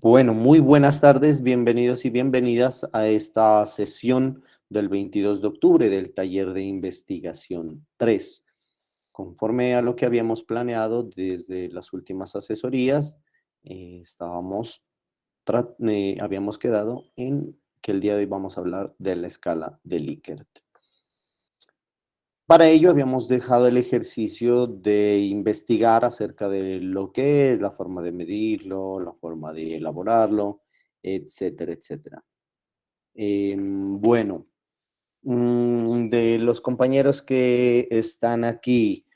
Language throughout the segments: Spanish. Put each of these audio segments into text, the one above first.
Bueno, muy buenas tardes, bienvenidos y bienvenidas a esta sesión del 22 de octubre del taller de investigación 3. Conforme a lo que habíamos planeado desde las últimas asesorías, habíamos quedado en que el día de hoy vamos a hablar de la escala de Likert. Para ello habíamos dejado el ejercicio de investigar acerca de lo que es, la forma de medirlo, la forma de elaborarlo, etcétera, etcétera. Bueno, de los compañeros que están aquí,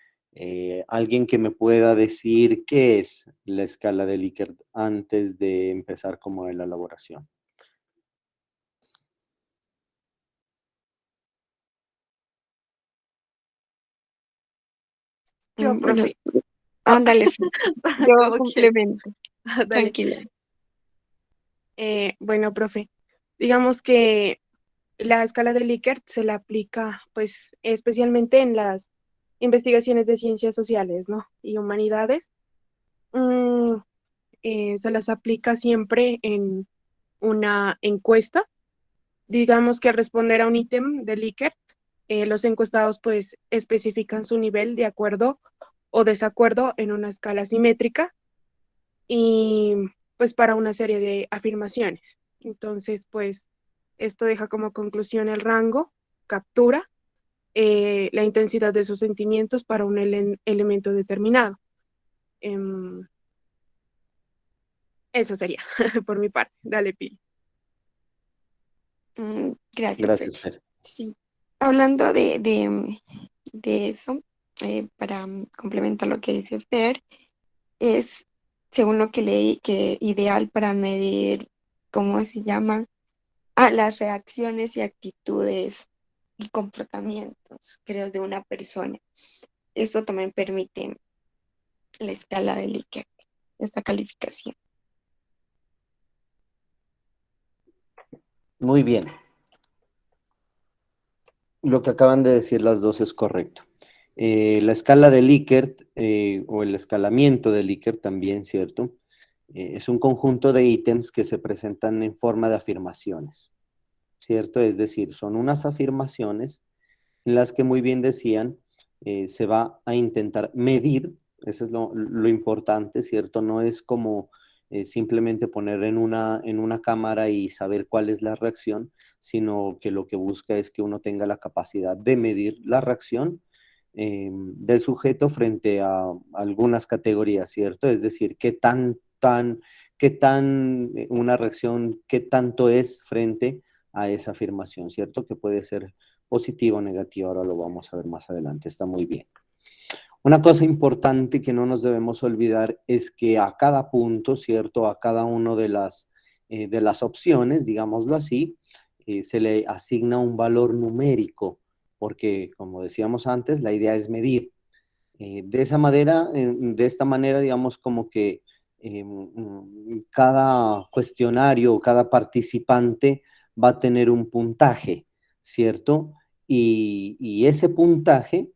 alguien que me pueda decir qué es la escala de Likert antes de empezar como en la elaboración. Yo, Bueno, profe. ándale, yo Como quieras. complemento, Dale. tranquila. Bueno, profe, digamos que la escala de Likert se la aplica, pues, especialmente en las investigaciones de ciencias sociales, ¿no? Y humanidades. Mm, Se las aplica siempre en una encuesta. Digamos que al responder a un ítem de Likert, los encuestados, pues, especifican su nivel de acuerdo o desacuerdo en una escala simétrica y pues para una serie de afirmaciones. Entonces, pues esto deja como conclusión el rango, captura, la intensidad de sus sentimientos para un elemento determinado. Em, Eso sería por mi parte. Dale, Pili. Gracias, Fer. Gracias, Fer. Sí, hablando de eso, para complementar lo que dice Fer, es, según lo que leí, que ideal para medir, ¿cómo se llama? Las reacciones y actitudes y comportamientos, creo, de una persona. Esto también permite la escala de Likert, esta calificación. Muy bien. Lo que acaban de decir las dos es correcto. La escala de Likert, o el escalamiento de Likert también, ¿cierto? Es un conjunto de ítems que se presentan en forma de afirmaciones, ¿cierto? Es decir, son unas afirmaciones en las que muy bien decían, se va a intentar medir, eso es lo importante, ¿cierto? No es como simplemente poner en una cámara y saber cuál es la reacción, sino que lo que busca es que uno tenga la capacidad de medir la reacción del sujeto frente a algunas categorías, ¿cierto? Es decir, qué tan una reacción, qué tanto es frente a esa afirmación, ¿cierto? Que puede ser positiva o negativa, ahora lo vamos a ver más adelante, está muy bien. Una cosa importante que no nos debemos olvidar es que a cada punto, ¿cierto? A cada una de las opciones, digámoslo así, se le asigna un valor numérico, porque como decíamos antes, la idea es medir. De esta manera, digamos, como que cada cuestionario, cada participante va a tener un puntaje, ¿cierto? Y ese puntaje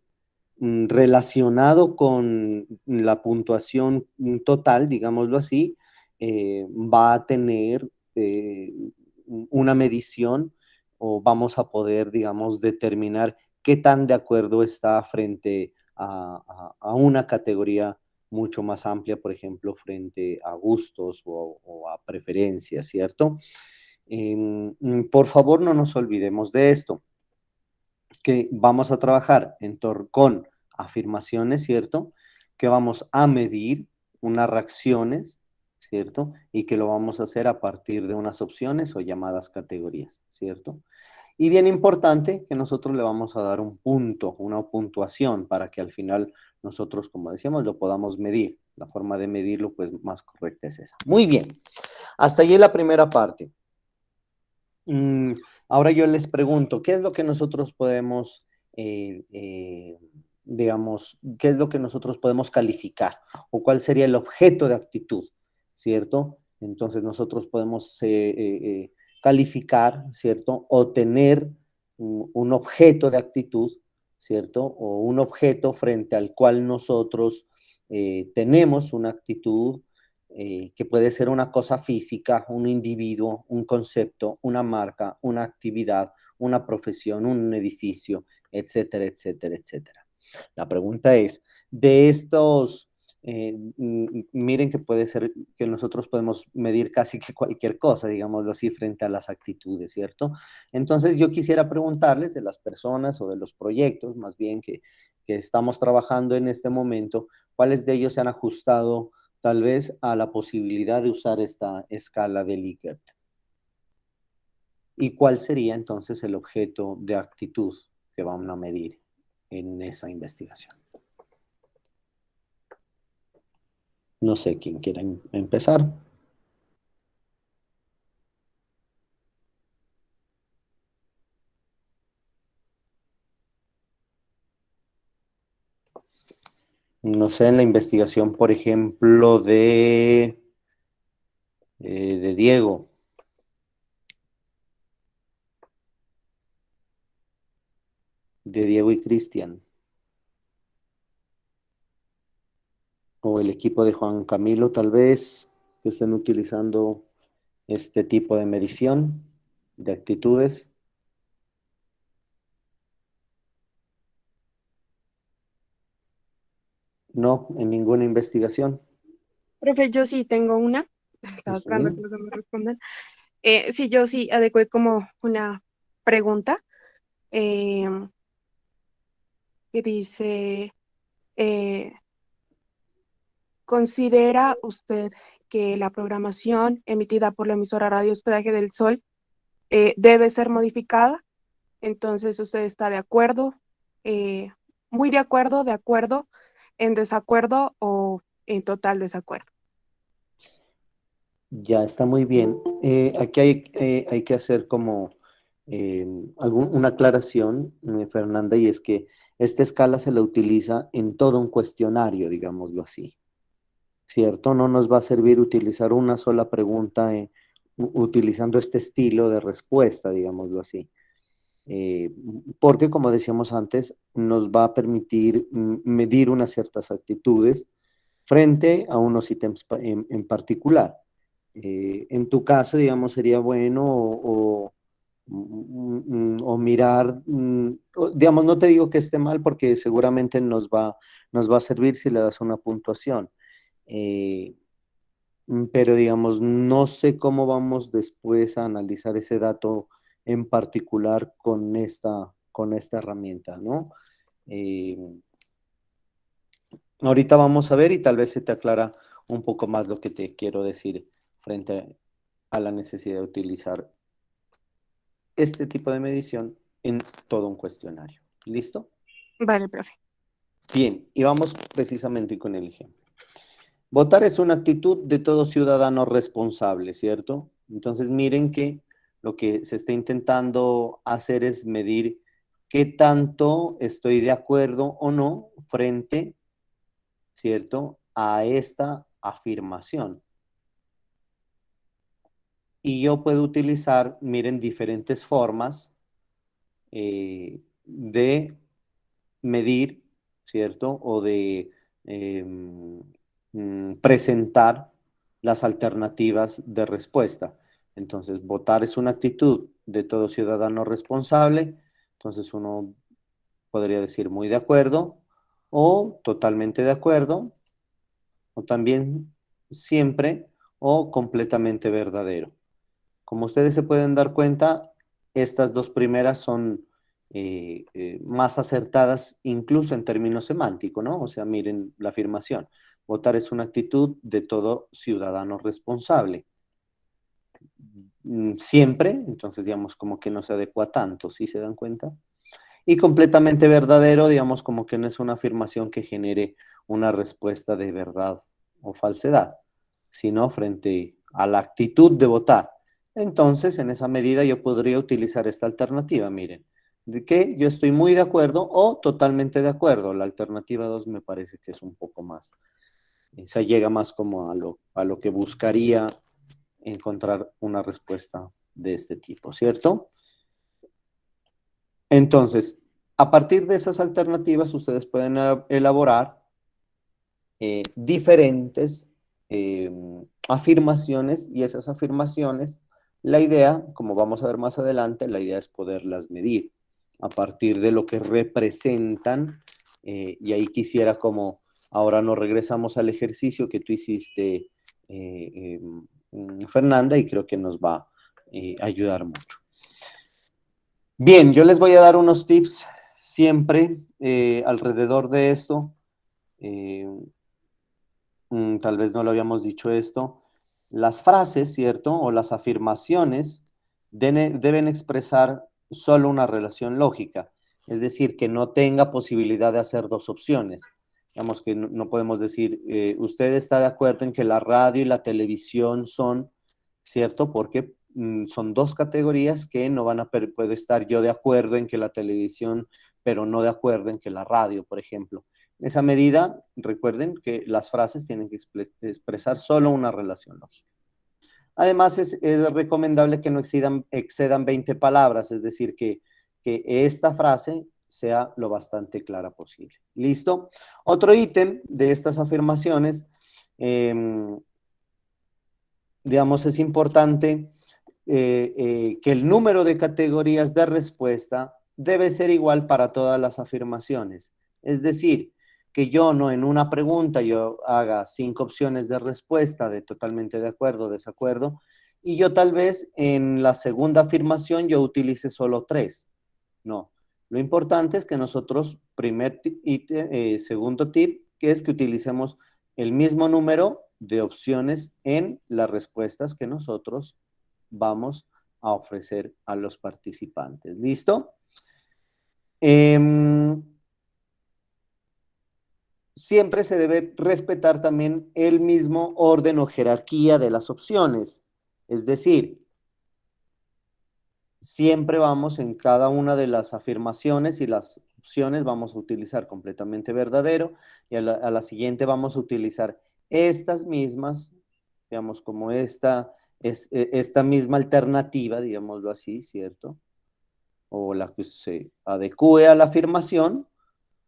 relacionado con la puntuación total, digámoslo así, va a tener una medición o vamos a poder, digamos, determinar qué tan de acuerdo está frente a una categoría mucho más amplia, por ejemplo, frente a gustos o a preferencias, ¿cierto? Por favor, no nos olvidemos de esto, que vamos a trabajar con afirmaciones, ¿cierto? Que vamos a medir unas reacciones, ¿cierto? Y que lo vamos a hacer a partir de unas opciones o llamadas categorías, ¿cierto? Y bien importante que nosotros le vamos a dar un punto, una puntuación, para que al final nosotros, como decíamos, lo podamos medir. La forma de medirlo, pues, más correcta es esa. Muy bien. Hasta allí la primera parte. Ahora yo les pregunto, ¿qué es lo que nosotros podemos, digamos, qué es lo que nosotros podemos calificar? ¿O cuál sería el objeto de actitud? ¿Cierto? Entonces nosotros podemos calificar, ¿cierto? O tener un objeto de actitud, ¿cierto? O un objeto frente al cual nosotros tenemos una actitud que puede ser una cosa física, un individuo, un concepto, una marca, una actividad, una profesión, un edificio, etcétera, etcétera, etcétera. La pregunta es, de estos, miren que puede ser que nosotros podemos medir casi que cualquier cosa, digámoslo así, frente a las actitudes, ¿cierto? Entonces yo quisiera preguntarles de las personas o de los proyectos, más bien que estamos trabajando en este momento, ¿cuáles de ellos se han ajustado tal vez a la posibilidad de usar esta escala de Likert? ¿Y cuál sería entonces el objeto de actitud que van a medir en esa investigación? No sé quién quiera empezar. No sé, en la investigación, por ejemplo, de Diego. De Diego y Cristian. O el equipo de Juan Camilo, tal vez, que estén utilizando este tipo de medición de actitudes. No, en ninguna investigación. Profe, yo sí tengo una. Estaba esperando que Ujú. los demás respondan. Sí, yo sí adecué como una pregunta eh, que dice, eh, ¿considera usted que la programación emitida por la emisora Radio Hospedaje del Sol debe ser modificada? Entonces, ¿usted está de acuerdo, eh, muy de acuerdo, en desacuerdo o en total desacuerdo? Ya está muy bien. Aquí hay que hacer como una aclaración, Fernanda, y es que esta escala se la utiliza en todo un cuestionario, digámoslo así, ¿cierto? No nos va a servir utilizar una sola pregunta utilizando este estilo de respuesta, digámoslo así. Porque, como decíamos antes, nos va a permitir medir unas ciertas actitudes frente a unos ítems en particular. En tu caso, digamos, sería bueno o mirar, digamos, no te digo que esté mal porque seguramente nos va a servir si le das una puntuación. Eh, pero digamos, no sé cómo vamos después a analizar ese dato en particular con esta herramienta, ¿no? Eh, Ahorita vamos a ver y tal vez se te aclara un poco más lo que te quiero decir frente a la necesidad de utilizar este tipo de medición en todo un cuestionario. ¿Listo? Vale, profe. Bien, y vamos precisamente con el ejemplo. Votar es una actitud de todo ciudadano responsable, ¿cierto? Entonces miren que lo que se está intentando hacer es medir qué tanto estoy de acuerdo o no frente, ¿cierto?, a esta afirmación. Y yo puedo utilizar, miren, diferentes formas de medir, ¿cierto? O de presentar las alternativas de respuesta. Entonces, votar es una actitud de todo ciudadano responsable. Entonces, uno podría decir muy de acuerdo o totalmente de acuerdo o también siempre o completamente verdadero. Como ustedes se pueden dar cuenta, estas dos primeras son más acertadas incluso en términos semánticos, ¿no? O sea, miren la afirmación. Votar es una actitud de todo ciudadano responsable. Siempre, entonces digamos como que no se adecua tanto, ¿sí se dan cuenta? Y completamente verdadero, digamos como que no es una afirmación que genere una respuesta de verdad o falsedad, sino frente a la actitud de votar. Entonces, en esa medida yo podría utilizar esta alternativa, miren, de que yo estoy muy de acuerdo o totalmente de acuerdo. La alternativa 2 me parece que es un poco más, se llega más como a lo que buscaría encontrar una respuesta de este tipo, ¿cierto? Entonces, a partir de esas alternativas, ustedes pueden elaborar diferentes eh, afirmaciones, y esas afirmaciones, la idea, como vamos a ver más adelante, la idea es poderlas medir a partir de lo que representan, y ahí quisiera como, ahora nos regresamos al ejercicio que tú hiciste, Fernanda, y creo que nos va a ayudar mucho. Bien, yo les voy a dar unos tips siempre alrededor de esto. Eh, Tal vez no lo habíamos dicho esto. Las frases, ¿cierto? O las afirmaciones deben expresar solo una relación lógica, es decir, que no tenga posibilidad de hacer dos opciones. Digamos que no podemos decir, usted está de acuerdo en que la radio y la televisión son, ¿cierto? Porque son dos categorías que no van a, puede estar yo de acuerdo en que la televisión, pero no de acuerdo en que la radio, por ejemplo. Esa medida, recuerden que las frases tienen que expresar solo una relación lógica. Además, es recomendable que no excedan 20 palabras, es decir, que esta frase sea lo bastante clara posible. ¿Listo? Otro ítem de estas afirmaciones, digamos, es importante que el número de categorías de respuesta debe ser igual para todas las afirmaciones. Es decir, que yo no en una pregunta yo haga 5 opciones de respuesta de totalmente de acuerdo, desacuerdo, y yo tal vez en la segunda afirmación yo utilice solo 3. No. Lo importante es que nosotros, segundo tip, que es que utilicemos el mismo número de opciones en las respuestas que nosotros vamos a ofrecer a los participantes. ¿Listo? Siempre se debe respetar también el mismo orden o jerarquía de las opciones. Es decir, siempre vamos en cada una de las afirmaciones y las opciones vamos a utilizar completamente verdadero, y a la siguiente vamos a utilizar estas mismas, digamos, como esta misma alternativa, digámoslo así, ¿cierto? O la que se adecue a la afirmación,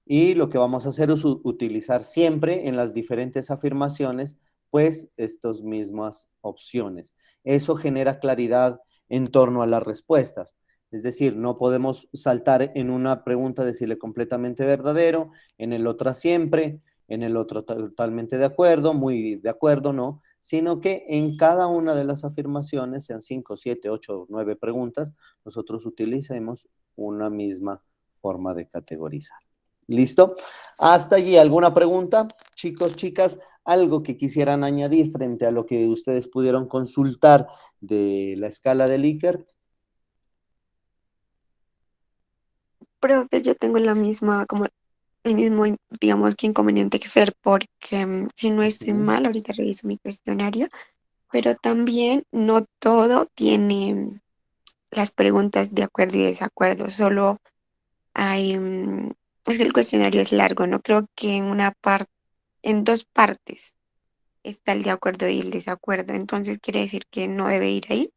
y lo que vamos a hacer es utilizar siempre en las diferentes afirmaciones, pues, estas mismas opciones. Eso genera claridad en torno a las respuestas. Es decir, no podemos saltar en una pregunta, decirle completamente verdadero, en el otra siempre, en el otro totalmente de acuerdo, muy de acuerdo, no, sino que en cada una de las afirmaciones, sean 5, 7, 8, 9 preguntas, nosotros utilicemos una misma forma de categorizar. ¿Listo? Hasta allí, ¿alguna pregunta? Chicos, chicas, algo que quisieran añadir frente a lo que ustedes pudieron consultar de la escala de Likert. Profe, yo tengo la misma, como el mismo, digamos que inconveniente que Fer, porque si no estoy mal, ahorita reviso mi cuestionario, pero también no todo tiene las preguntas de acuerdo y desacuerdo, solo hay, pues el cuestionario es largo, ¿no? Creo que en una parte, en dos partes está el de acuerdo y el desacuerdo, entonces quiere decir que no debe ir ahí.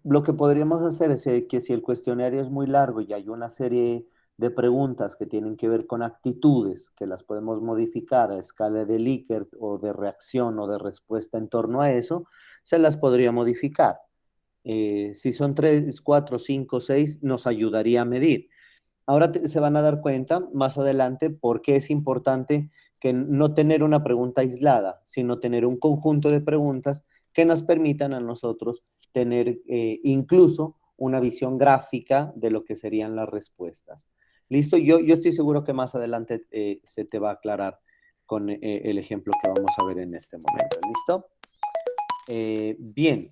Lo que podríamos hacer es que si el cuestionario es muy largo y hay una serie de preguntas que tienen que ver con actitudes, que las podemos modificar a escala de Likert o de reacción o de respuesta en torno a eso, se las podría modificar. Si son 3, 4, 5, 6, nos ayudaría a medir. Ahora se van a dar cuenta más adelante por qué es importante que no tener una pregunta aislada, sino tener un conjunto de preguntas que nos permitan a nosotros tener incluso una visión gráfica de lo que serían las respuestas. ¿Listo? Yo estoy seguro que más adelante se te va a aclarar con el ejemplo que vamos a ver en este momento. ¿Listo? Bien.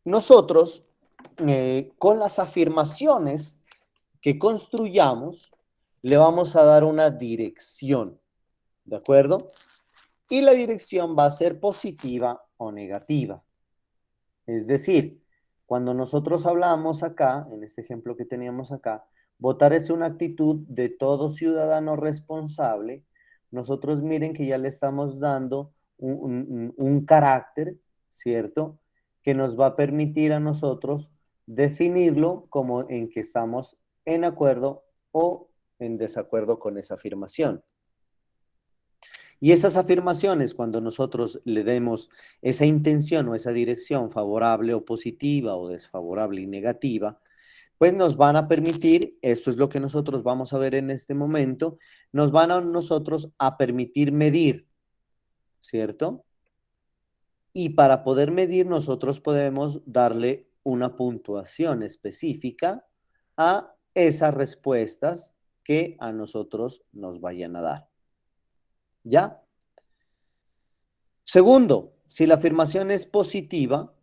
Nosotros, con las afirmaciones que construyamos, le vamos a dar una dirección, ¿de acuerdo? Y la dirección va a ser positiva o negativa. Es decir, cuando nosotros hablamos acá, en este ejemplo que teníamos acá, votar es una actitud de todo ciudadano responsable. Nosotros miren que ya le estamos dando un carácter, ¿cierto? Que nos va a permitir a nosotros definirlo como en que estamos en acuerdo o en desacuerdo con esa afirmación. Y esas afirmaciones, cuando nosotros le demos esa intención o esa dirección favorable o positiva o desfavorable y negativa, pues nos van a permitir, esto es lo que nosotros vamos a ver en este momento, nos van a nosotros a permitir medir, ¿cierto? Y para poder medir nosotros podemos darle una puntuación específica a esas respuestas que a nosotros nos vayan a dar. ¿Ya? Segundo, si la afirmación es positiva,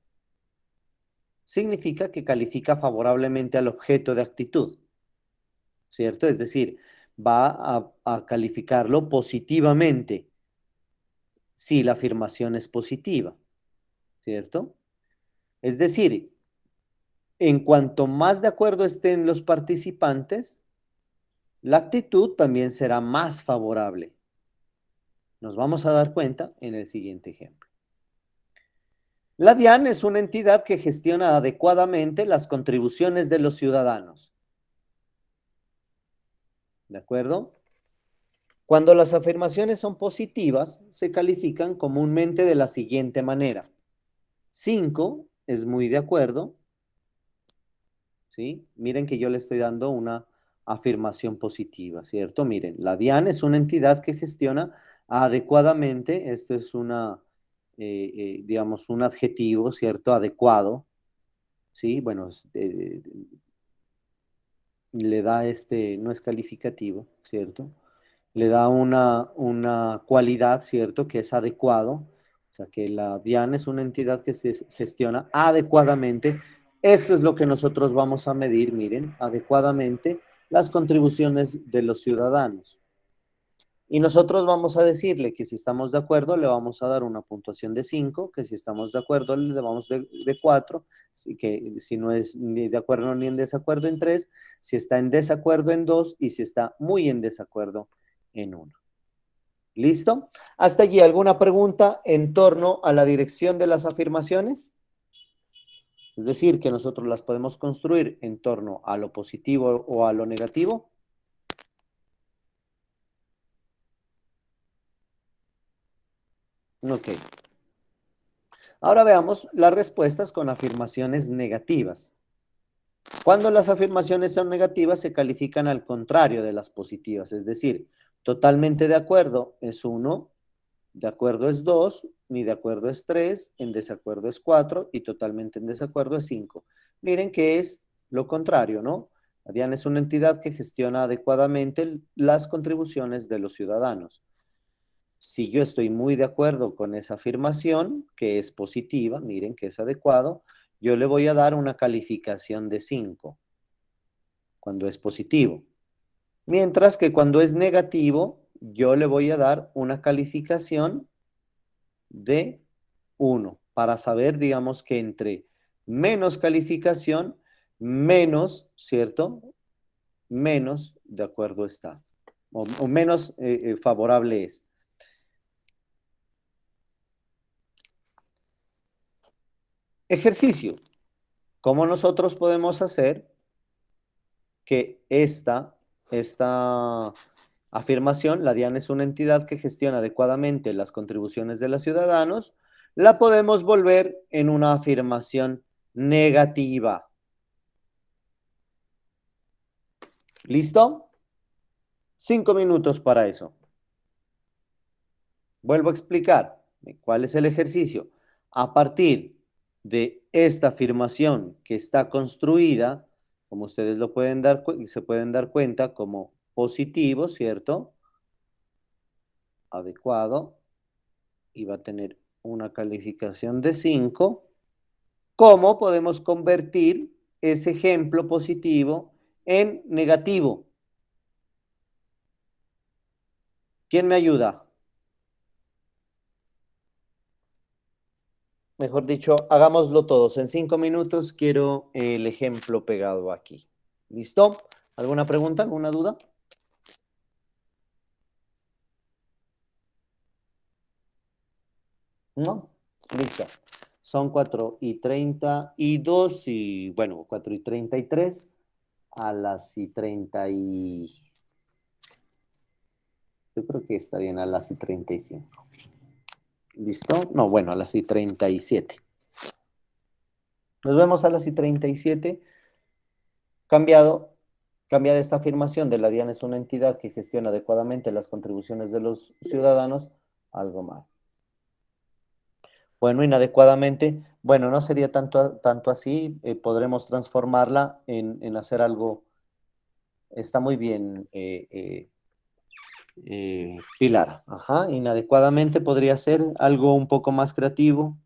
significa que califica favorablemente al objeto de actitud, ¿cierto? Es decir, va a calificarlo positivamente si la afirmación es positiva, ¿cierto? Es decir, en cuanto más de acuerdo estén los participantes, la actitud también será más favorable. Nos vamos a dar cuenta en el siguiente ejemplo. La DIAN es una entidad que gestiona adecuadamente las contribuciones de los ciudadanos. ¿De acuerdo? Cuando las afirmaciones son positivas, se califican comúnmente de la siguiente manera. 5 es muy de acuerdo, ¿sí? Miren que yo le estoy dando una afirmación positiva, ¿cierto? Miren, la DIAN es una entidad que gestiona adecuadamente, esto es digamos, un adjetivo, ¿cierto? Adecuado, ¿sí? Bueno, le da no es calificativo, ¿cierto? Le da una cualidad, ¿cierto? Que es adecuado, o sea, que la DIAN es una entidad que se gestiona adecuadamente. Esto es lo que nosotros vamos a medir, miren, adecuadamente las contribuciones de los ciudadanos. Y nosotros vamos a decirle que si estamos de acuerdo, le vamos a dar una puntuación de 5, que si estamos de acuerdo, le damos de 4, que si no es ni de acuerdo ni en desacuerdo en 3, si está en desacuerdo en 2 y si está muy en desacuerdo en 1. ¿Listo? ¿Hasta allí alguna pregunta en torno a la dirección de las afirmaciones? Es decir, que nosotros las podemos construir en torno a lo positivo o a lo negativo. Ok. Ahora veamos las respuestas con afirmaciones negativas. Cuando las afirmaciones son negativas, se califican al contrario de las positivas, es decir, totalmente de acuerdo es 1, de acuerdo es 2, ni de acuerdo es 3, en desacuerdo es 4 y totalmente en desacuerdo es 5. Miren que es lo contrario, ¿no? La DIAN es una entidad que gestiona adecuadamente las contribuciones de los ciudadanos. Si yo estoy muy de acuerdo con esa afirmación, que es positiva, miren que es adecuado, yo le voy a dar una calificación de 5 cuando es positivo. Mientras que cuando es negativo, yo le voy a dar una calificación de 1 para saber, digamos, que entre menos calificación, menos, ¿cierto? Menos de acuerdo está, o menos favorable es. Ejercicio. ¿Cómo nosotros podemos hacer que esta afirmación, la DIAN es una entidad que gestiona adecuadamente las contribuciones de los ciudadanos, la podemos volver en una afirmación negativa? ¿Listo? 5 minutos para eso. Vuelvo a explicar cuál es el ejercicio. A partir de esta afirmación que está construida, como ustedes se pueden dar cuenta, como positivo, ¿cierto? Adecuado, y va a tener una calificación de 5. ¿Cómo podemos convertir ese ejemplo positivo en negativo? ¿Quién me ayuda? Mejor dicho, hagámoslo todos. En 5 minutos quiero el ejemplo pegado aquí. ¿Listo? ¿Alguna pregunta? ¿Alguna duda? ¿No? Listo. Son 4:32 y bueno, 4:33. a las y 30 y... Yo creo que está bien a las y 35. ¿Listo? No, bueno, a las y 37. Nos vemos a las y 37. Cambiado, cambiada esta afirmación de la DIAN es una entidad que gestiona adecuadamente las contribuciones de los ciudadanos, algo mal. Bueno, inadecuadamente, bueno, no sería tanto así, podremos transformarla en hacer algo, está muy bien, Pilar. Ajá, inadecuadamente podría ser algo un poco más creativo.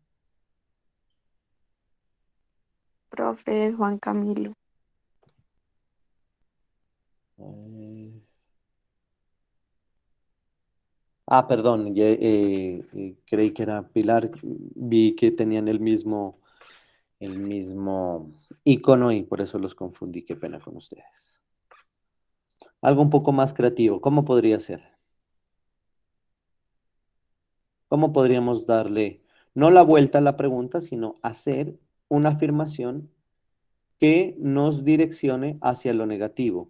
Profe Juan Camilo. Eh, perdón, creí que era Pilar, vi que tenían el mismo icono y por eso los confundí, qué pena con ustedes. Algo un poco más creativo, ¿cómo podría ser? ¿Cómo podríamos darle, no la vuelta a la pregunta, sino hacer una afirmación que nos direccione hacia lo negativo?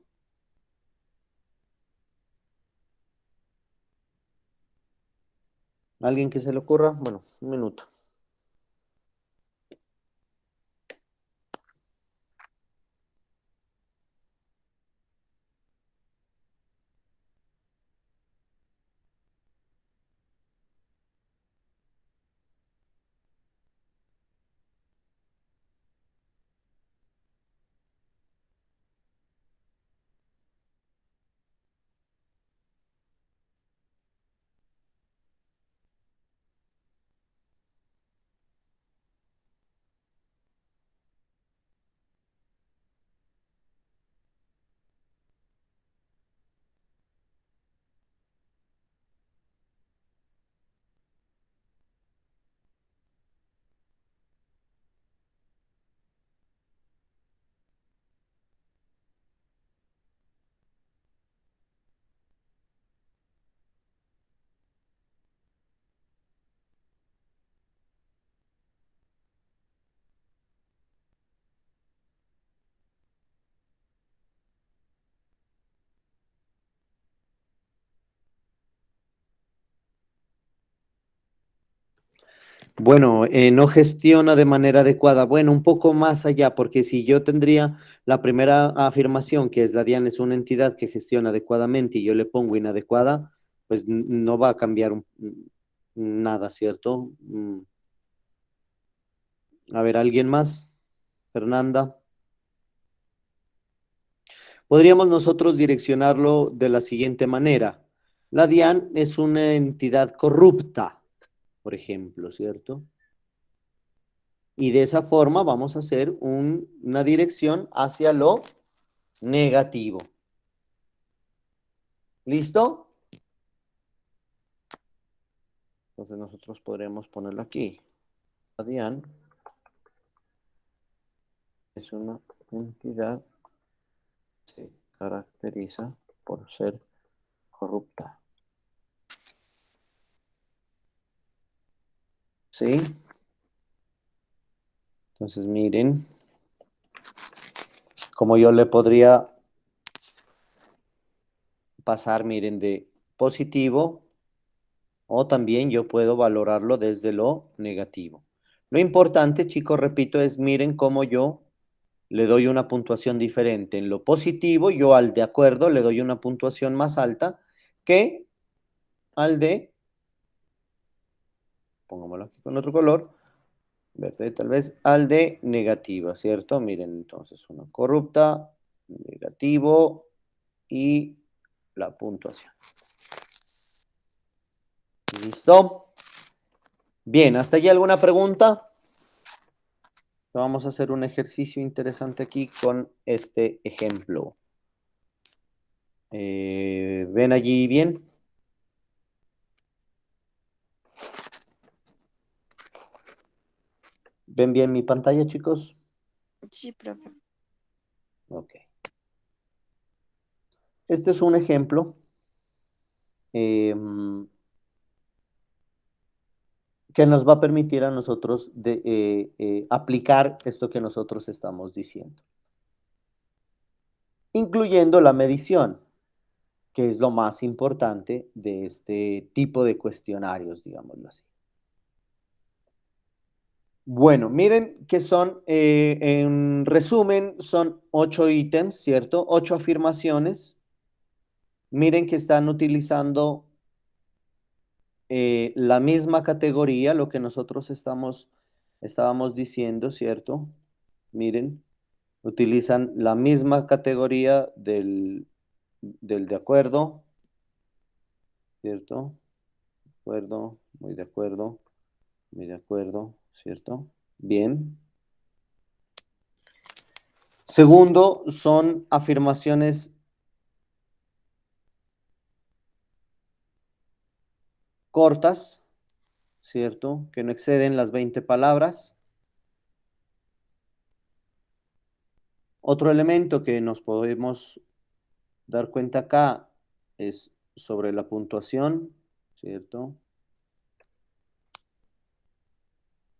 ¿Alguien que se le ocurra? Bueno, un minuto. Bueno, no gestiona de manera adecuada. Bueno, un poco más allá, porque si yo tendría la primera afirmación, que es la DIAN es una entidad que gestiona adecuadamente y yo le pongo inadecuada, pues no va a cambiar nada, ¿cierto? A ver, ¿alguien más? Fernanda. Podríamos nosotros direccionarlo de la siguiente manera. La DIAN es una entidad corrupta, por ejemplo, ¿cierto? Y de esa forma vamos a hacer una dirección hacia lo negativo. ¿Listo? Entonces nosotros podremos ponerlo aquí. La DIAN es una entidad que se caracteriza por ser corrupta. ¿Sí? Entonces miren, como yo le podría pasar, miren, de positivo o también yo puedo valorarlo desde lo negativo. Lo importante, chicos, repito, es miren cómo yo le doy una puntuación diferente. En lo positivo, yo al de acuerdo le doy una puntuación más alta que al de, pongámoslo aquí con otro color, verde tal vez, al de negativa, ¿cierto? Miren, entonces una corrupta, negativo y la puntuación. ¿Listo? Bien, ¿hasta allí alguna pregunta? Vamos a hacer un ejercicio interesante aquí con este ejemplo. ¿Ven allí bien? ¿Ven bien mi pantalla, chicos? Sí, profe. Ok. Este es un ejemplo que nos va a permitir a nosotros aplicar esto que nosotros estamos diciendo. incluyendo la medición, que es lo más importante de este tipo de cuestionarios, digámoslo así. Bueno, miren que son, en resumen, son 8 ítems, ¿cierto? 8 afirmaciones. Miren que están utilizando la misma categoría, lo que nosotros estábamos diciendo, ¿cierto? Miren, utilizan la misma categoría del de acuerdo, ¿cierto? De acuerdo, muy de acuerdo, muy de acuerdo, ¿cierto? Bien. Segundo, son afirmaciones cortas, ¿cierto? Que no exceden las 20 palabras. Otro elemento que nos podemos dar cuenta acá es sobre la puntuación, ¿cierto?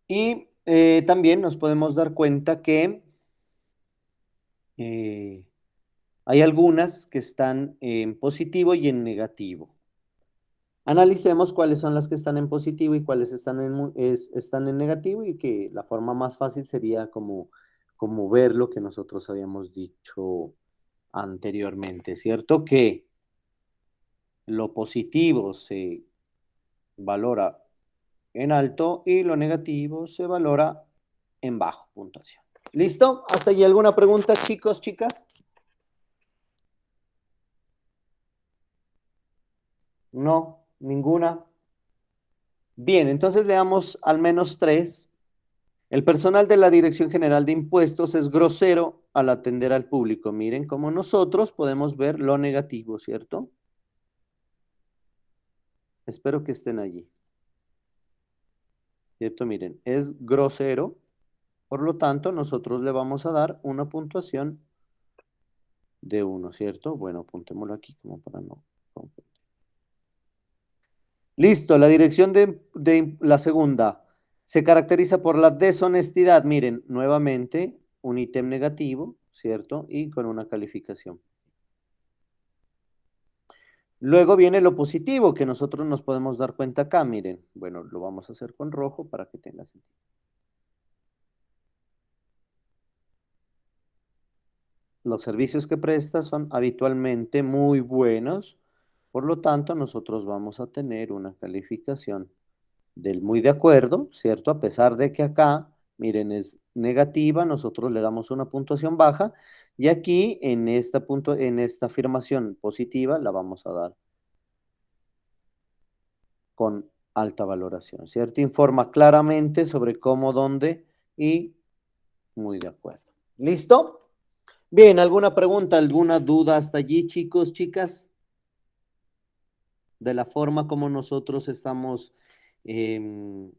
Y también nos podemos dar cuenta que eh, hay algunas que están en positivo y en negativo. Analicemos cuáles son las que están en positivo y cuáles están en negativo, y que la forma más fácil sería como ver lo que nosotros habíamos dicho anteriormente, ¿cierto? Que lo positivo se valora en alto y lo negativo se valora en bajo puntuación. ¿Listo? ¿Hasta ahí alguna pregunta, chicos, chicas? No, ninguna. Bien, entonces le damos al menos 3. El personal de la Dirección General de Impuestos es grosero al atender al público. Miren cómo nosotros podemos ver lo negativo, ¿cierto? Espero que estén allí. ¿Cierto? Miren, es grosero. Por lo tanto, nosotros le vamos a dar una puntuación de 1, ¿cierto? Bueno, apuntémoslo aquí como para no confundir. Listo, la dirección de la segunda se caracteriza por la deshonestidad. Miren, nuevamente un ítem negativo, ¿cierto? Y con una calificación. Luego viene lo positivo, que nosotros nos podemos dar cuenta acá. Miren, bueno, lo vamos a hacer con rojo para que tenga sentido. Los servicios que presta son habitualmente muy buenos, por lo tanto, nosotros vamos a tener una calificación del muy de acuerdo, ¿cierto? A pesar de que acá, miren, es negativa, nosotros le damos una puntuación baja, y aquí en esta afirmación positiva la vamos a dar con alta valoración, ¿cierto? Informa claramente sobre cómo, dónde y muy de acuerdo. ¿Listo? Bien, ¿alguna pregunta, alguna duda hasta allí, chicos, chicas? De la forma como nosotros estamos, em,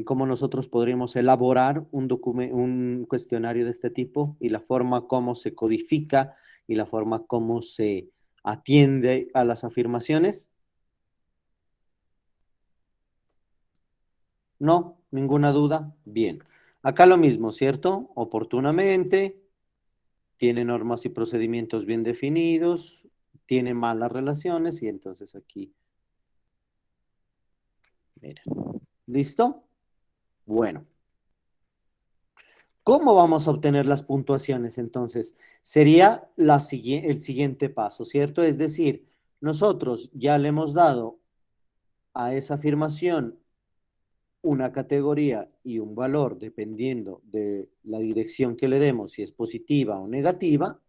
cómo nosotros podríamos elaborar un cuestionario de este tipo, y la forma como se codifica y la forma como se atiende a las afirmaciones. No, ninguna duda. Bien. Acá lo mismo, ¿cierto? Oportunamente, tiene normas y procedimientos bien definidos, tiene malas relaciones, y entonces aquí, mira. ¿Listo? Bueno. ¿Cómo vamos a obtener las puntuaciones? Entonces, sería el siguiente paso, ¿cierto? Es decir, nosotros ya le hemos dado a esa afirmación una categoría y un valor dependiendo de la dirección que le demos, si es positiva o negativa.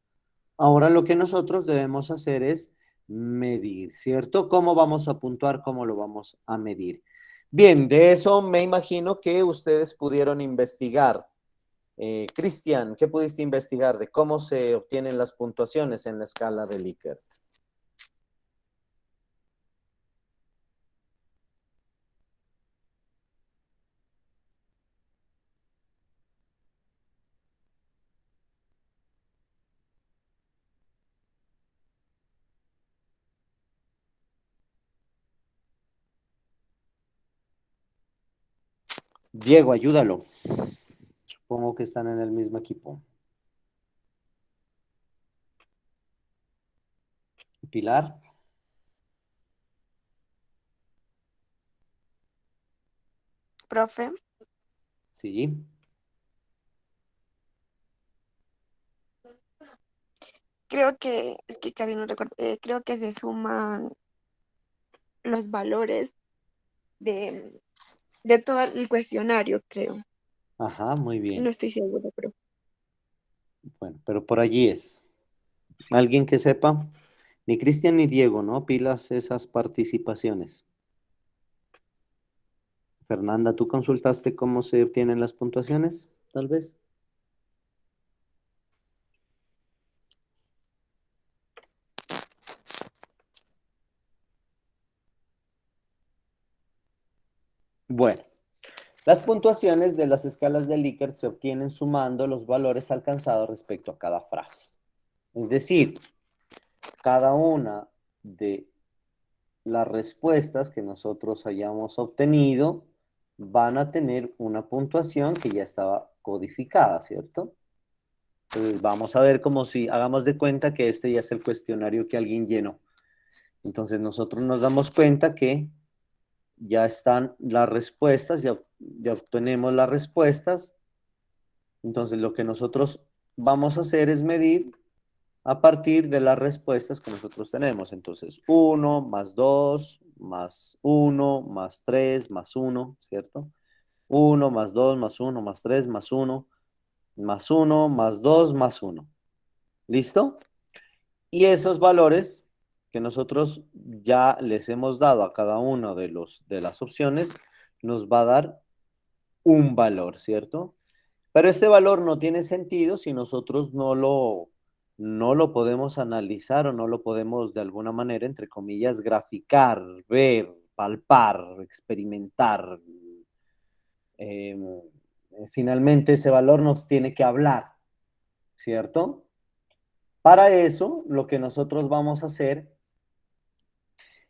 Ahora lo que nosotros debemos hacer es medir, ¿cierto? ¿Cómo vamos a puntuar? ¿Cómo lo vamos a medir? Bien, de eso me imagino que ustedes pudieron investigar. Cristian, ¿qué pudiste investigar de cómo se obtienen las puntuaciones en la escala de Likert? Diego, ayúdalo. Supongo que están en el mismo equipo. Pilar, Profe, sí. creo que, es que casi no recuerdo, creo que se suman los valores de, de todo el cuestionario, creo. Ajá, muy No bien. estoy segura, pero Bueno, pero por allí es. ¿Alguien que sepa? Ni Cristian ni Diego, ¿no? Pilas esas participaciones. Fernanda, ¿tú consultaste cómo se obtienen las puntuaciones? Tal vez. Bueno, las puntuaciones de las escalas de Likert se obtienen sumando los valores alcanzados respecto a cada frase. Es decir, cada una de las respuestas que nosotros hayamos obtenido van a tener una puntuación que ya estaba codificada, ¿cierto? Entonces vamos a ver como si hagamos de cuenta que este ya es el cuestionario que alguien llenó. Entonces nosotros nos damos cuenta que ya están las respuestas, ya obtenemos las respuestas. Entonces lo que nosotros vamos a hacer es medir a partir de las respuestas que nosotros tenemos. Entonces, 1 más 2 más 1 más 3 más 1, ¿cierto? 1 más 2 más 1 más 3 más 1 más 1 más 2 más 1. ¿Listo? Y esos valores que nosotros ya les hemos dado a cada una de las opciones nos va a dar un valor, ¿cierto? Pero este valor no tiene sentido si nosotros no lo podemos analizar o no lo podemos de alguna manera, entre comillas, graficar, ver, palpar, experimentar. Eh, Finalmente ese valor nos tiene que hablar, ¿cierto? Para eso, lo que nosotros vamos a hacer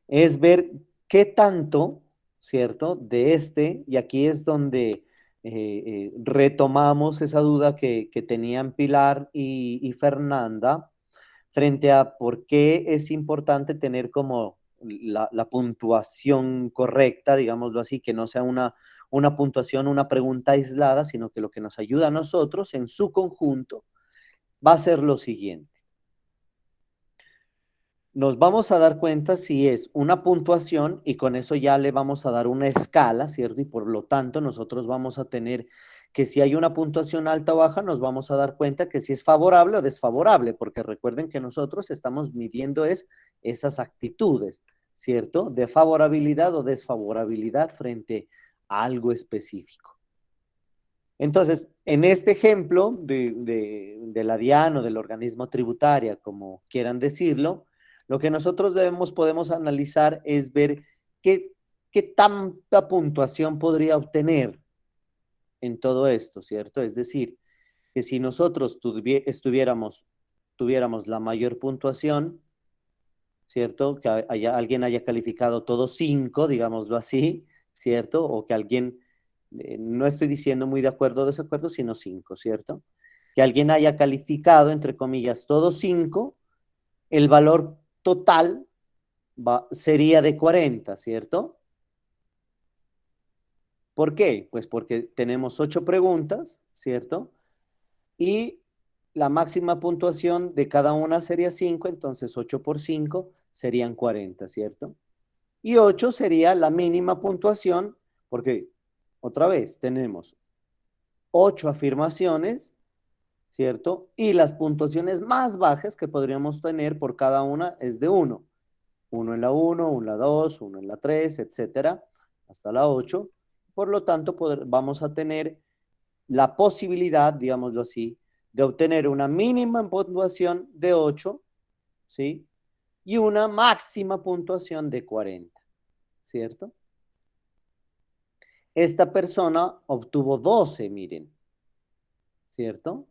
es ver qué tanto, ¿cierto? De este, y aquí es donde retomamos esa duda que tenían Pilar y Fernanda frente a por qué es importante tener como la puntuación correcta, digámoslo así, que no sea una puntuación, una pregunta aislada, sino que lo que nos ayuda a nosotros en su conjunto va a ser lo siguiente. Nos vamos a dar cuenta si es una puntuación y con eso ya le vamos a dar una escala, ¿cierto? Y por lo tanto nosotros vamos a tener que si hay una puntuación alta o baja, nos vamos a dar cuenta que si es favorable o desfavorable, porque recuerden que nosotros estamos midiendo esas actitudes, ¿cierto? De favorabilidad o desfavorabilidad frente a algo específico. Entonces, en este ejemplo de la DIAN o del organismo tributaria, como quieran decirlo, lo que nosotros podemos analizar es ver qué tanta puntuación podría obtener en todo esto, ¿cierto? Es decir, que si nosotros tuviéramos la mayor puntuación, ¿cierto? Que alguien haya calificado todo 5, digámoslo así, ¿cierto? O que alguien, no estoy diciendo muy de acuerdo o desacuerdo, sino 5, ¿cierto? Que alguien haya calificado, entre comillas, todo 5, el valor total sería de 40, ¿cierto? ¿Por qué? Pues porque tenemos 8 preguntas, ¿cierto? Y la máxima puntuación de cada una sería 5, entonces 8 por 5 serían 40, ¿cierto? Y 8 sería la mínima puntuación, porque otra vez tenemos 8 afirmaciones, ¿cierto? Y las puntuaciones más bajas que podríamos tener por cada una es de 1. 1 en la 1, 1 en la 2, 1 en la 3, etcétera, hasta la 8. Por lo tanto, vamos a tener la posibilidad, digámoslo así, de obtener una mínima puntuación de 8, ¿sí? Y una máxima puntuación de 40, ¿cierto? Esta persona obtuvo 12, miren, ¿cierto?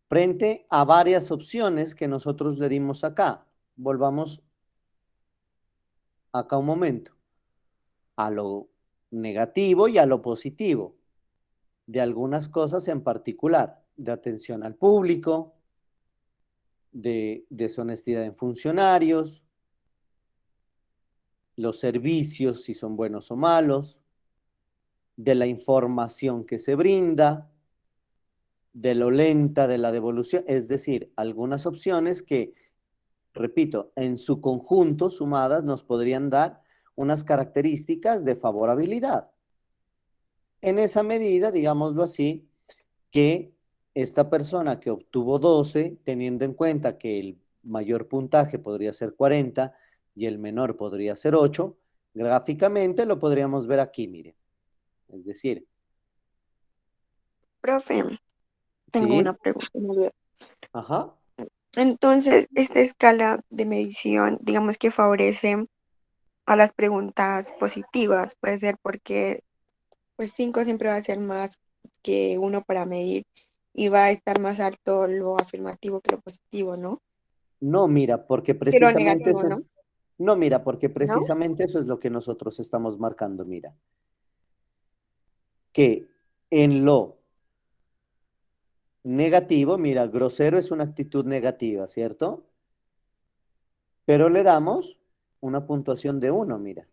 Frente a varias opciones que nosotros le dimos acá. Volvamos acá un momento. A lo negativo y a lo positivo. De algunas cosas en particular. De atención al público, de deshonestidad en funcionarios, los servicios, si son buenos o malos, de la información que se brinda, de lo lenta de la devolución, es decir, algunas opciones que, repito, en su conjunto sumadas nos podrían dar unas características de favorabilidad. En esa medida, digámoslo así, que esta persona que obtuvo 12, teniendo en cuenta que el mayor puntaje podría ser 40 y el menor podría ser 8, gráficamente lo podríamos ver aquí, mire. Es decir, Profe, tengo una ¿sí? pregunta. Ajá. Entonces, esta escala de medición, digamos que favorece a las preguntas positivas, puede ser porque pues 5 siempre va a ser más que uno para medir y va a estar más alto lo afirmativo que lo positivo, ¿no? No, mira, porque Que lo precisamente negativo, eso ¿no? es, no, mira, porque ¿No? precisamente eso es lo que nosotros estamos marcando, mira, que en lo negativo, mira, grosero es una actitud negativa, ¿cierto? Pero le damos una puntuación de 1, mira.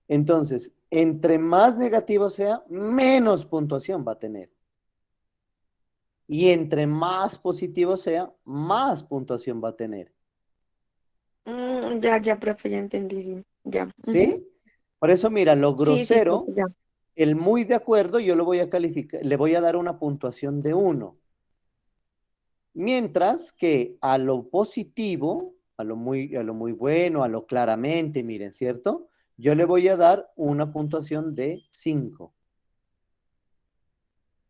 Entonces, entre más negativo sea, menos puntuación va a tener. Y entre más positivo sea, más puntuación va a tener. Ya, profe, ya entendí, sí, ya. Ujú. ¿Sí? Por eso, mira, lo Sí, sí, grosero, profe, ya. el muy de acuerdo, yo lo voy a calificar, le voy a dar una puntuación de 1. Mientras que a lo positivo, a lo muy bueno, a lo claramente, miren, ¿cierto? Yo le voy a dar una puntuación de 5.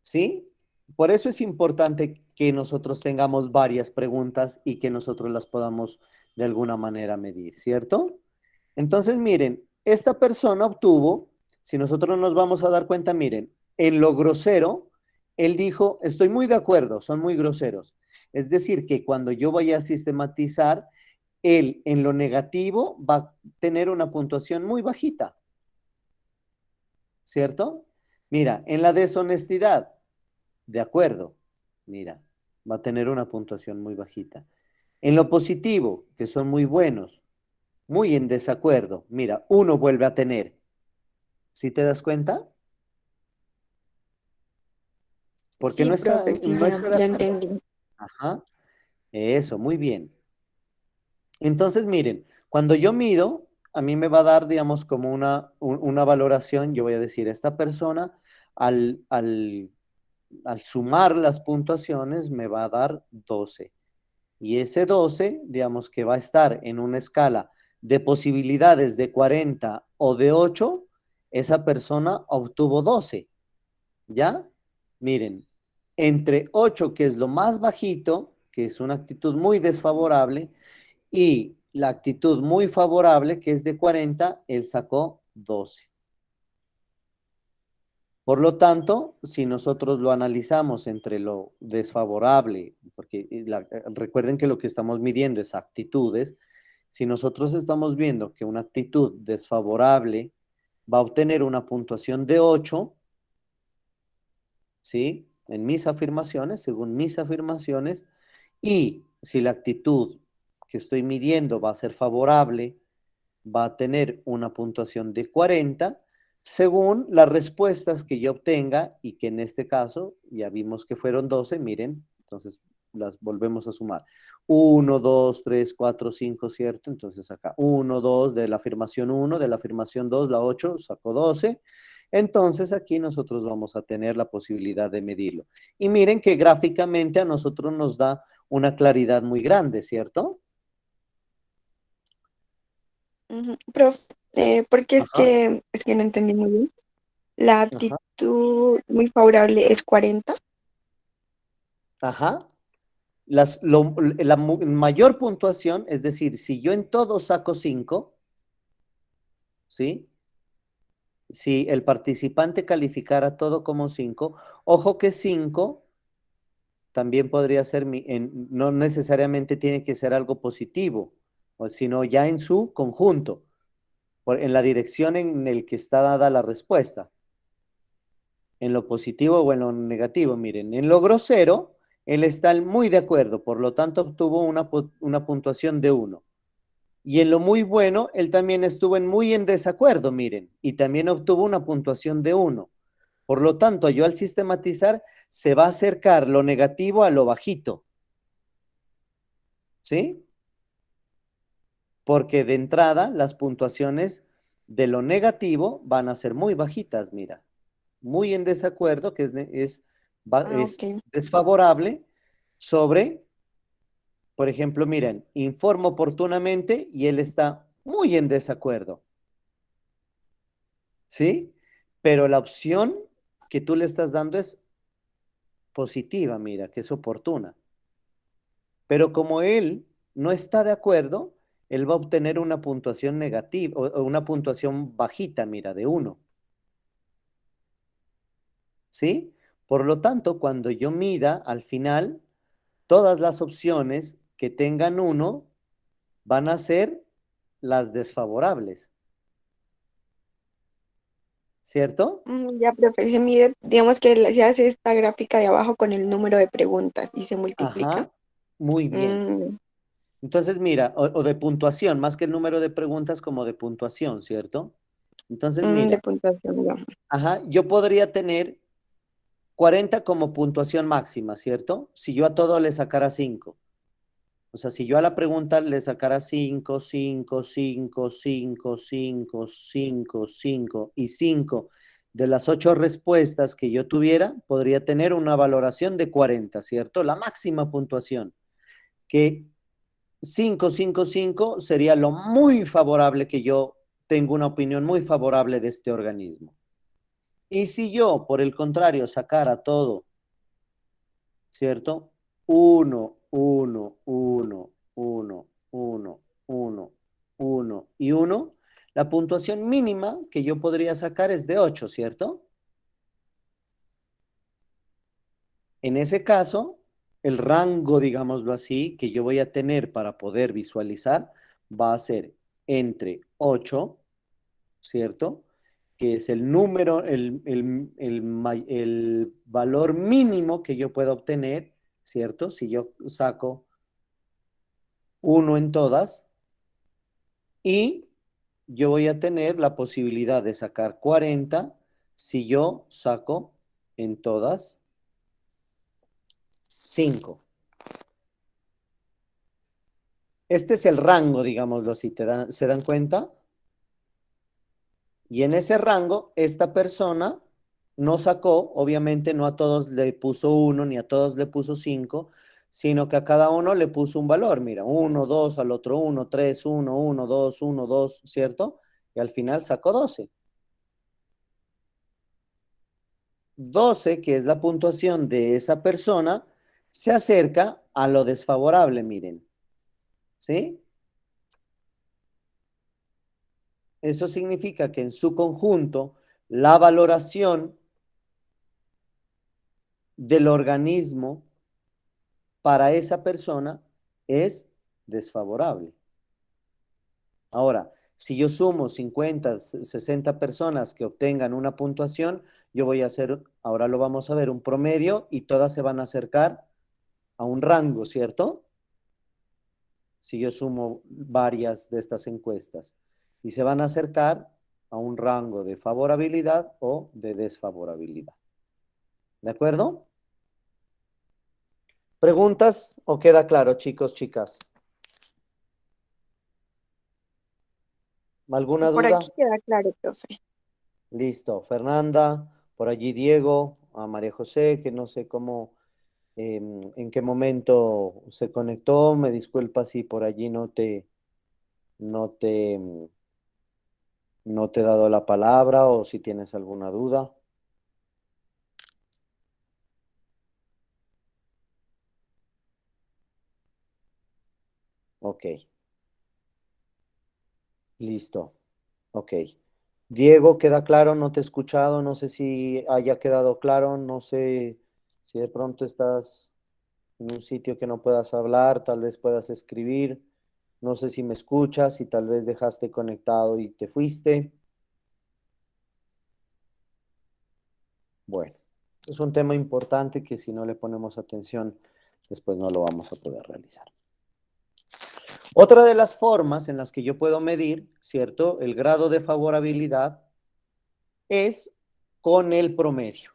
¿Sí? Por eso es importante que nosotros tengamos varias preguntas y que nosotros las podamos de alguna manera medir, ¿cierto? Entonces, miren, esta persona obtuvo, si nosotros nos vamos a dar cuenta, miren, en lo grosero, él dijo, estoy muy de acuerdo, son muy groseros. Es decir, que cuando yo vaya a sistematizar, él en lo negativo va a tener una puntuación muy bajita, ¿cierto? Mira, en la deshonestidad, de acuerdo, mira, va a tener una puntuación muy bajita. En lo positivo, que son muy buenos, muy en desacuerdo, mira, uno vuelve a tener. ¿Sí te das cuenta? Porque Sí, profe, sí, no está de ya acuerdo. entendí. Ajá, eso, muy bien. Entonces, miren, cuando yo mido, a mí me va a dar, digamos, como una valoración, yo voy a decir, esta persona al, al, al sumar las puntuaciones me va a dar 12. Y ese 12, digamos que va a estar en una escala de posibilidades de 40 o de 8, esa persona obtuvo 12. ¿Ya? Miren, entre 8, que es lo más bajito, que es una actitud muy desfavorable, y la actitud muy favorable, que es de 40, él sacó 12. Por lo tanto, si nosotros lo analizamos entre lo desfavorable, porque recuerden que lo que estamos midiendo es actitudes, si nosotros estamos viendo que una actitud desfavorable va a obtener una puntuación de 8, ¿sí? En mis afirmaciones, según mis afirmaciones, y si la actitud que estoy midiendo va a ser favorable, va a tener una puntuación de 40, según las respuestas que yo obtenga, y que en este caso ya vimos que fueron 12, miren, entonces las volvemos a sumar. 1, 2, 3, 4, 5, ¿cierto? Entonces acá 1, 2, de la afirmación 1, de la afirmación 2, la 8, sacó 12. Entonces aquí nosotros vamos a tener la posibilidad de medirlo. Y miren que gráficamente a nosotros nos da una claridad muy grande, ¿cierto? Ujú. Profe, porque Ajá, es que no entendí muy bien. La ajá, actitud muy favorable es 40. ajá. La mayor puntuación, es decir, si yo en todo saco 5, ¿sí? Si el participante calificara todo como 5, ojo que 5 también podría ser, no necesariamente tiene que ser algo positivo, sino ya en su conjunto, en la dirección en el que está dada la respuesta, en lo positivo o en lo negativo. Miren, en lo grosero, Él está muy de acuerdo, por lo tanto obtuvo una puntuación de 1. Y en lo muy bueno, él también estuvo muy en desacuerdo, miren, y también obtuvo una puntuación de 1. Por lo tanto, yo al sistematizar, se va a acercar lo negativo a lo bajito. ¿Sí? Porque de entrada, las puntuaciones de lo negativo van a ser muy bajitas, mira. Muy en desacuerdo, que es Ok. desfavorable, sobre, por ejemplo, miren, informa oportunamente y él está muy en desacuerdo. ¿Sí? Pero la opción que tú le estás dando es positiva, mira, que es oportuna. Pero como él no está de acuerdo, él va a obtener una puntuación negativa o una puntuación bajita, mira, de 1. ¿Sí? Por lo tanto, cuando yo mida al final, todas las opciones que tengan 1 van a ser las desfavorables. ¿Cierto? Ya, profe, se mide, digamos que se hace esta gráfica de abajo con el número de preguntas y se multiplica. Ajá, muy bien. Mm, Entonces, mira, o de puntuación, más que el número de preguntas como de puntuación, ¿cierto? Entonces, de mira, puntuación, ya. ajá, yo podría tener 40 como puntuación máxima, ¿cierto? Si yo a todo le sacara 5. O sea, si yo a la pregunta le sacara 5, 5, 5, 5, 5, 5, 5 y 5 de las 8 respuestas que yo tuviera, podría tener una valoración de 40, ¿cierto? La máxima puntuación, que 5, 5, 5 sería lo muy favorable que yo tengo una opinión muy favorable de este organismo. Y si yo, por el contrario, sacara todo, ¿cierto? 1, 1, 1, 1, 1, 1, 1 y 1, la puntuación mínima que yo podría sacar es de 8, ¿cierto? En ese caso, el rango, digámoslo así, que yo voy a tener para poder visualizar va a ser entre 8, ¿cierto? Que es el número, el valor mínimo que yo puedo obtener, ¿cierto? Si yo saco 1 en todas y yo voy a tener la posibilidad de sacar 40 si yo saco en todas 5. Este es el rango, digámoslo así, ¿se dan cuenta? Y en ese rango, esta persona no sacó, obviamente no a todos le puso 1 ni a todos le puso 5, sino que a cada uno le puso un valor. Mira, 1, 2, al otro 1, 3, 1, 1, 2, 1, 2, ¿cierto? Y al final sacó 12. 12, que es la puntuación de esa persona, se acerca a lo desfavorable, miren. ¿Sí? Eso significa que en su conjunto, la valoración del organismo para esa persona es desfavorable. Ahora, si yo sumo 50, 60 personas que obtengan una puntuación, yo voy a hacer, ahora lo vamos a ver, un promedio y todas se van a acercar a un rango, ¿cierto? Si yo sumo varias de estas encuestas y se van a acercar a un rango de favorabilidad o de desfavorabilidad. ¿De acuerdo? ¿Preguntas o queda claro, chicos, chicas? ¿Alguna Por duda? aquí queda claro, profe. Listo. Fernanda, por allí Diego, a María José, que no sé cómo, en qué momento se conectó. Me disculpa si por allí no te, no te he dado la palabra o si tienes alguna duda. Ok, listo. Ok. Diego, ¿queda claro? No te he escuchado, no sé si haya quedado claro, no sé si de pronto estás en un sitio que no puedas hablar, tal vez puedas escribir, no sé si me escuchas, si tal vez dejaste conectado y te fuiste. Bueno, es un tema importante que si no le ponemos atención después no lo vamos a poder realizar. Otra de las formas en las que yo puedo medir, ¿cierto?, el grado de favorabilidad es con el promedio,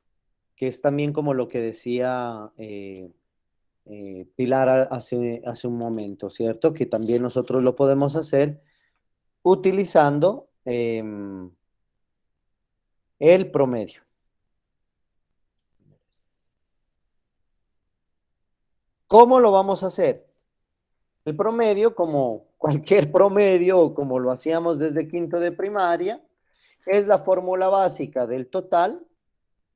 que es también como lo que decía Pilar hace un momento, ¿cierto? Que también nosotros lo podemos hacer utilizando el promedio. ¿Cómo lo vamos a hacer? El promedio, como cualquier promedio o como lo hacíamos desde quinto de primaria, es la fórmula básica del total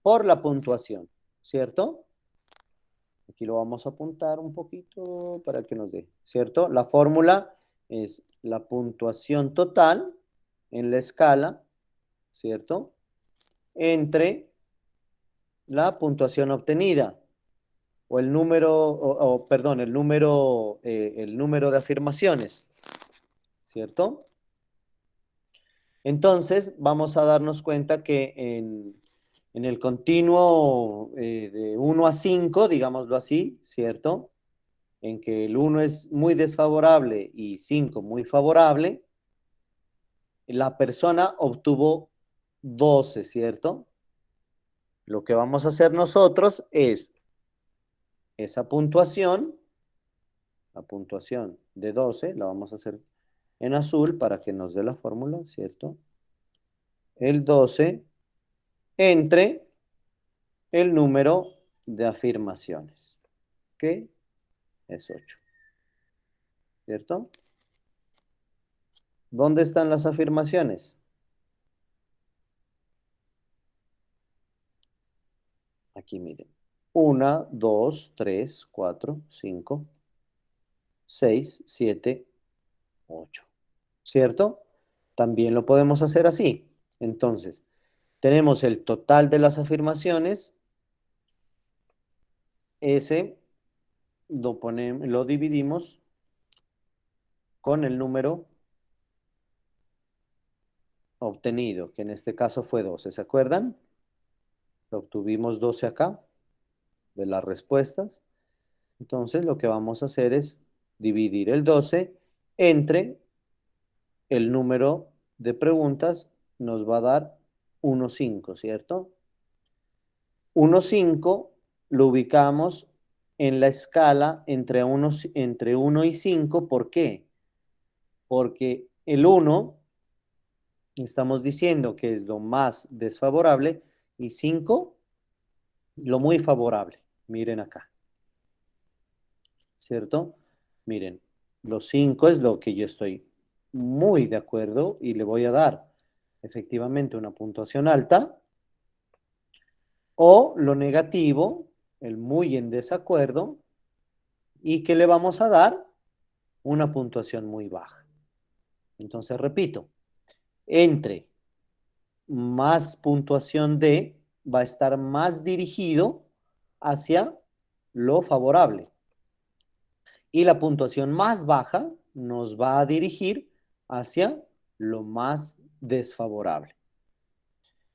por la puntuación, ¿cierto? Aquí lo vamos a apuntar un poquito para que nos dé, ¿cierto? La fórmula es la puntuación total en la escala, ¿cierto? Entre la puntuación obtenida o el número, perdón, el número de afirmaciones, ¿cierto? Entonces, vamos a darnos cuenta que en el continuo de 1 a 5, digámoslo así, ¿cierto? En que el 1 es muy desfavorable y 5 muy favorable, la persona obtuvo 12, ¿cierto? Lo que vamos a hacer nosotros es esa puntuación, la puntuación de 12, la vamos a hacer en azul para que nos dé la fórmula, ¿cierto? El 12 entre el número de afirmaciones, que es 8, ¿cierto? ¿Dónde están las afirmaciones? Aquí miren. 1, 2, 3, 4, 5, 6, 7, 8. ¿Cierto? También lo podemos hacer así. Entonces, tenemos el total de las afirmaciones. Ese lo dividimos con el número obtenido, que en este caso fue 12. ¿Se acuerdan? Obtuvimos 12 acá de las respuestas. Entonces, lo que vamos a hacer es dividir el 12 entre el número de preguntas, nos va a dar 1,5, ¿cierto? 1,5 lo ubicamos en la escala entre 1 y 5. ¿Por qué? Porque el 1 estamos diciendo que es lo más desfavorable y 5 lo muy favorable. Miren acá, ¿cierto? Miren, los 5 es lo que yo estoy muy de acuerdo y le voy a dar efectivamente una puntuación alta, o lo negativo, el muy en desacuerdo, y que le vamos a dar una puntuación muy baja. Entonces, repito, entre más puntuación de va a estar más dirigido hacia lo favorable. Y la puntuación más baja nos va a dirigir hacia lo más desfavorable.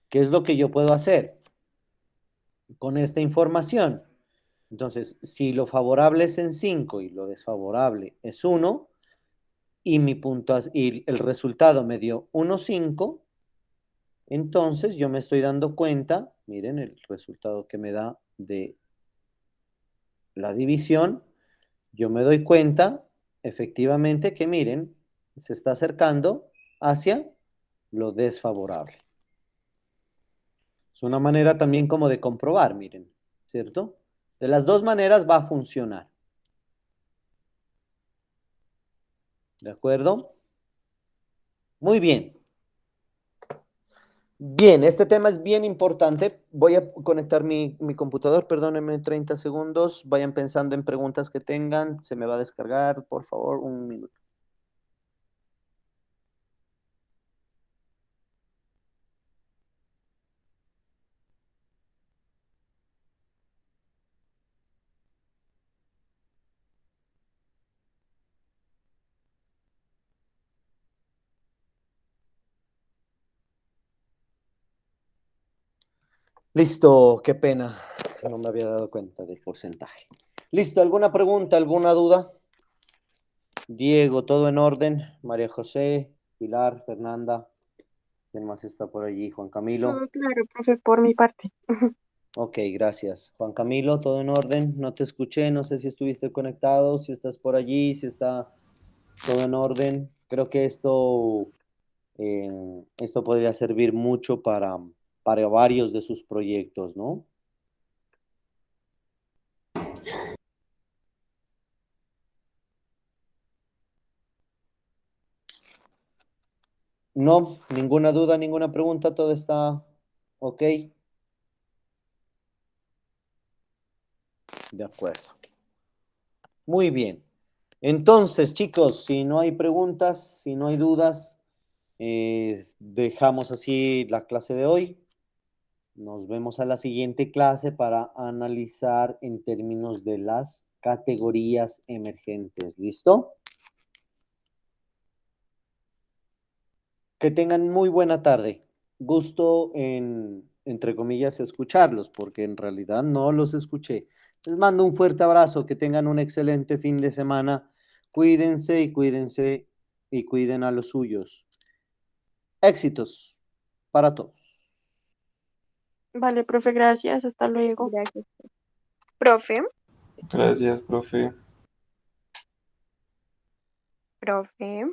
¿Qué es lo que yo puedo hacer con esta información? Entonces, si lo favorable es en 5 y lo desfavorable es 1, y y el resultado me dio 1,5, entonces yo me estoy dando cuenta, miren el resultado que me da de la división, yo me doy cuenta efectivamente que miren, se está acercando hacia lo desfavorable. Es una manera también como de comprobar, miren, ¿cierto? De las dos maneras va a funcionar. ¿De acuerdo? Muy bien. Bien, este tema es bien importante. Voy a conectar mi computador, perdónenme 30 segundos. Vayan pensando en preguntas que tengan. Se me va a descargar, por favor, un minuto. Listo, qué pena. No me había dado cuenta del porcentaje. Listo, ¿alguna pregunta, alguna duda? Diego, ¿todo en orden? María José, Pilar, Fernanda, ¿quién más está por allí? Juan Camilo. Todo claro, profe, por mi parte. Ok, gracias. Juan Camilo, ¿todo en orden? No te escuché, no sé si estuviste conectado, si estás por allí, si está todo en orden. Creo que esto podría servir mucho para varios de sus proyectos, ¿no? No, ninguna duda, ninguna pregunta, todo está ok. De acuerdo. Muy bien. Entonces, chicos, si no hay preguntas, si no hay dudas, dejamos así la clase de hoy. Nos vemos a la siguiente clase para analizar en términos de las categorías emergentes. ¿Listo? Que tengan muy buena tarde. Gusto en, entre comillas, escucharlos, porque en realidad no los escuché. Les mando un fuerte abrazo, que tengan un excelente fin de semana. Cuídense y cuiden a los suyos. Éxitos para todos. Vale, profe, gracias. Hasta luego. Gracias. Profe, Gracias, profe. profe.